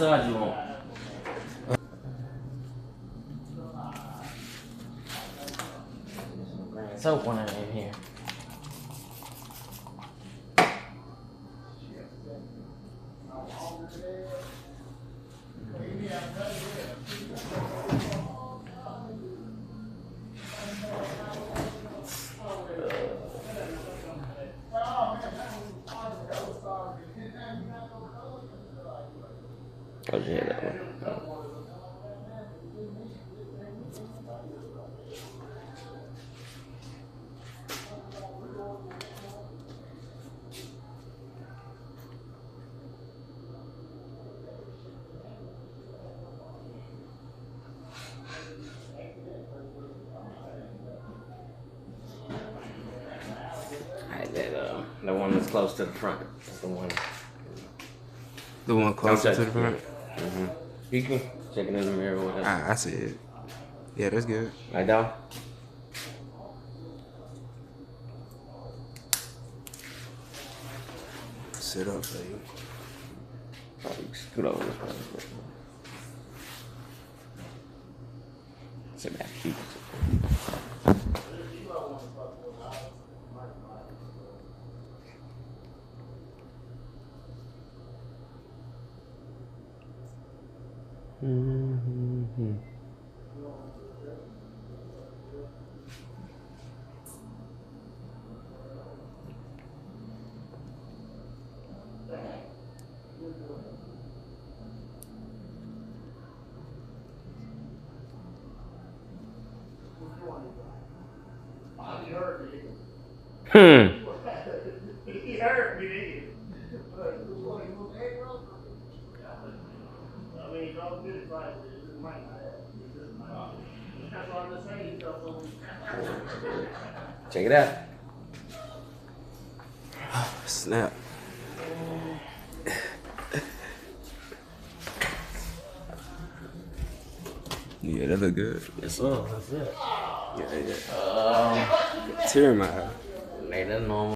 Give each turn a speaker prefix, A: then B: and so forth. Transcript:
A: side you want? Soap one in here. Oh yeah, that one. Alright, the one that's close to the front. That's the one.
B: The one closer to the front?
A: Mm-hmm. You can check it in the mirror or whatever.
B: I see it. Yeah, that's good.
A: Right down?
B: Sit up for you.
A: Oh, you scoot over this one. Sit back, keep it. Mm-hmm.
C: He hurt me. I mean, don't get it right. It's just mine. That's what I'm saying.
A: Check it out.
B: Snap. Yeah, that look good.
A: Yes, sir. That's it.
B: Yeah. Tear in my eye.
A: Ain't that normal?